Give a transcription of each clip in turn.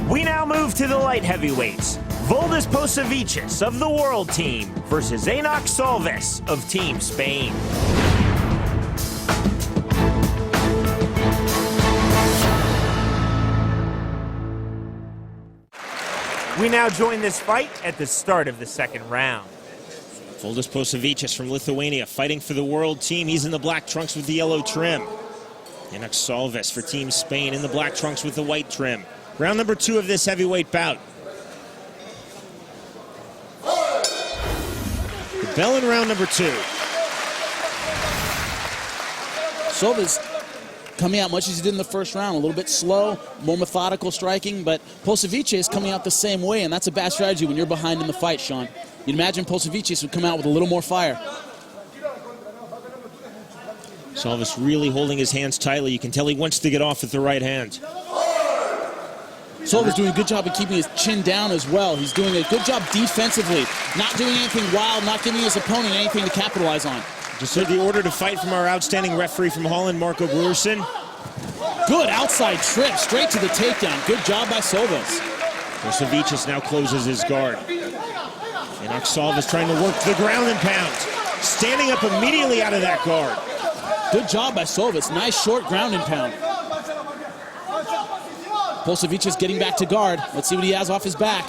We now move to the light heavyweights. Valdas Pocevicius of the World Team versus Enoc Salvis of Team Spain. We now join this fight at the start of the second round. Valdas Pocevicius from Lithuania fighting for the World Team. He's in the black trunks with the yellow trim. Enoc Salvis for Team Spain in the black trunks with the white trim. Round number 2 of this heavyweight bout. The bell in round number 2. Salvis coming out much as he did in the first round, a little bit slow, more methodical striking, but Pocevicius is coming out the same way, and that's a bad strategy when you're behind in the fight, Sean. You'd imagine Pocevicius would come out with a little more fire. Salvis really holding his hands tightly. You can tell he wants to get off with the right hand. Salvis doing a good job of keeping his chin down as well. He's doing a good job defensively, not doing anything wild, not giving his opponent anything to capitalize on. Just heard the order to fight from our outstanding referee from Holland, Marco Brewerson. Good outside trip, straight to the takedown. Good job by Salvis. Pocevicius now closes his guard. Enoc Salvis trying to work the ground and pound. Standing up immediately out of that guard. Good job by Salvis. Nice short ground and pound. Pocevicius getting back to guard. Let's see what he has off his back.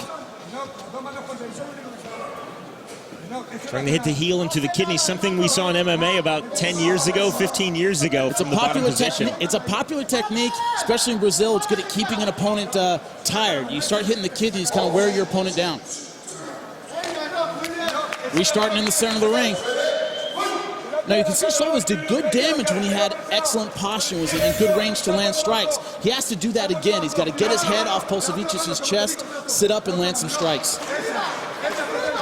Trying to hit the heel into the kidney, something we saw in MMA about 10 years ago, 15 years ago. It's a popular technique. It's a popular technique, especially in Brazil. It's good at keeping an opponent tired. You start hitting the kidneys, kind of wear your opponent down. Restarting in the center of the ring. Now you can see Salvis did good damage when he had excellent posture, was in good range to land strikes. He has to do that again. He's got to get his head off Pocevicius' chest, sit up and land some strikes.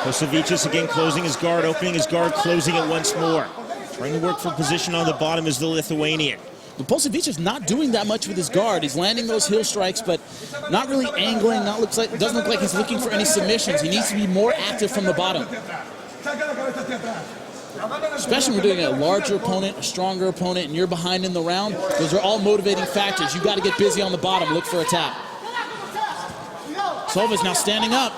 Pocevicius again closing his guard, opening his guard, closing it once more. Trying to work for position on the bottom is the Lithuanian. But Pocevicius not doing that much with his guard. He's landing those heel strikes, but not really angling. Doesn't look like he's looking for any submissions. He needs to be more active from the bottom. Especially when we're doing a larger opponent, a stronger opponent, and you're behind in the round. Those are all motivating factors. You've got to get busy on the bottom, look for a tap. Salvis now standing up.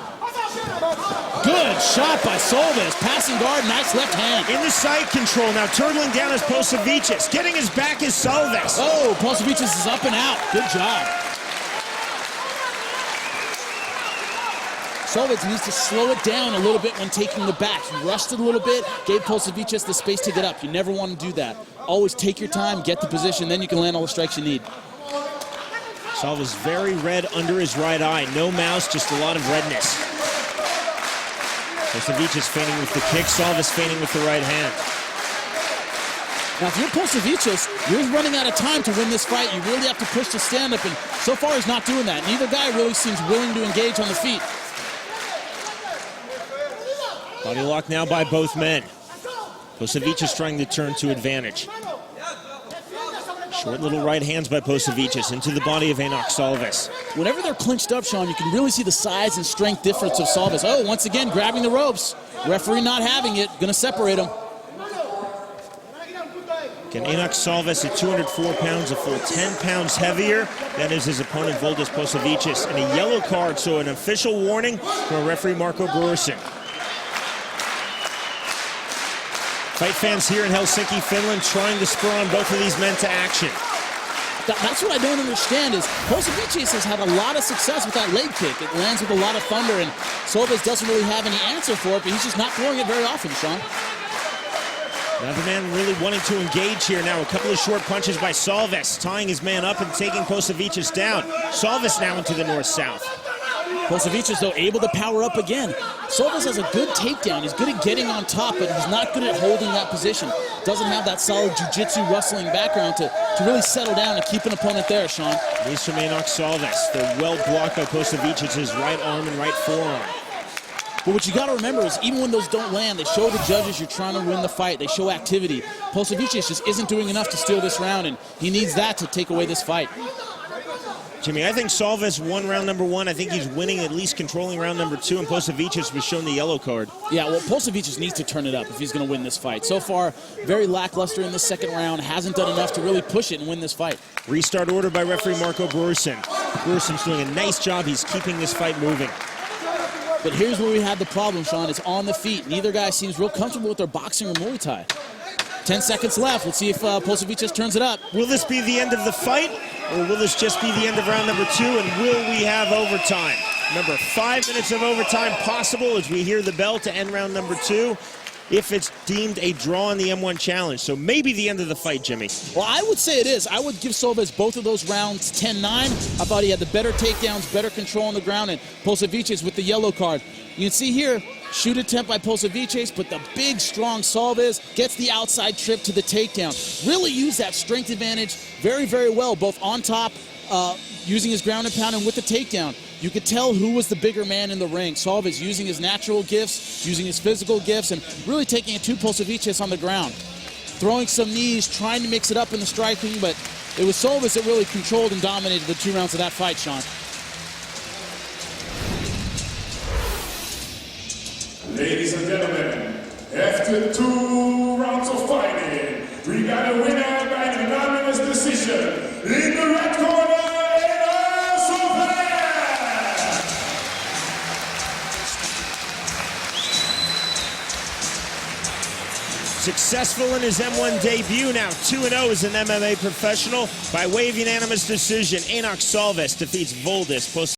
Good shot by Salvis. Passing guard, nice left hand. In the side control now, turtling down is Pocevicius. Getting his back is Salvis. Oh, Pocevicius is up and out. Good job. Salvis needs to slow it down a little bit when taking the back. He rushed it a little bit, gave Pocevicius the space to get up. You never want to do that. Always take your time, get the position, then you can land all the strikes you need. Salvis very red under his right eye. No mouse, just a lot of redness. Pocevicius feigning with the kick, Salvis feigning with the right hand. Now, if you're Pocevicius, you're running out of time to win this fight. You really have to push to stand up, and so far he's not doing that. Neither guy really seems willing to engage on the feet. Body lock now by both men. Pocevicius trying to turn to advantage. Short little right hands by Pocevicius into the body of Enoc Salvis. Whenever they're clinched up, Sean, you can really see the size and strength difference of Salvis. Oh, once again, grabbing the ropes. Referee not having it, gonna separate him. Again, Enoc Salvis at 204 pounds, a full 10 pounds heavier. That is his opponent, Valdas Pocevicius. And a yellow card, so an official warning from referee Marco Brewerson. Fight fans here in Helsinki, Finland, trying to spur on both of these men to action. That's what I don't understand is Pocevicius has had a lot of success with that leg kick. It lands with a lot of thunder, and Salvis doesn't really have any answer for it, but he's just not throwing it very often, Sean. Another man really wanting to engage here now. A couple of short punches by Salvis, tying his man up and taking Pocevicius down. Salvis now into the north-south. Pocevicius, though, able to power up again. Salvis has a good takedown. He's good at getting on top, but he's not good at holding that position. Doesn't have that solid jiu-jitsu wrestling background to really settle down and keep an opponent there, Sean. These from Enoc Salvis. They're well blocked by Pocevicius' right arm and right forearm. But what you got to remember is even when those don't land, they show the judges you're trying to win the fight. They show activity. Pocevicius just isn't doing enough to steal this round, and he needs that to take away this fight. Jimmy, I think Salvis won round number 1. I think he's winning, at least controlling round number 2, and Pocevicius was shown the yellow card. Yeah, well, Pocevicius needs to turn it up if he's going to win this fight. So far, very lackluster in the second round. Hasn't done enough to really push it and win this fight. Restart order by referee Marco Brorson. Brorson's doing a nice job. He's keeping this fight moving. But here's where we had the problem, Sean. It's on the feet. Neither guy seems real comfortable with their boxing or Muay Thai. 10 seconds left. Let's see if Pocevicius turns it up. Will this be the end of the fight, or will this just be the end of round number 2, and will we have overtime? Remember, 5 minutes of overtime possible as we hear the bell to end round number 2 if it's deemed a draw in the M1 challenge. So maybe the end of the fight, Jimmy. Well, I would say it is. I would give Salvis both of those rounds 10-9. I thought he had the better takedowns, better control on the ground, and Pocevicius with the yellow card. You can see here, shoot attempt by Pocevicius, but the big, strong Salvis gets the outside trip to the takedown. Really used that strength advantage very, very well, both on top, using his ground and pound, and with the takedown. You could tell who was the bigger man in the ring. Salvis using his natural gifts, using his physical gifts, and really taking it to Pocevicius on the ground. Throwing some knees, trying to mix it up in the striking, but it was Salvis that really controlled and dominated the 2 rounds of that fight, Sean. Ladies and gentlemen, after 2 rounds of fighting, we got a winner by unanimous decision. In the red corner, Enoc! Successful in his M1 debut, now 2-0 as an MMA professional. By way of unanimous decision, Enoc Salvis defeats Valdas Pocevicius.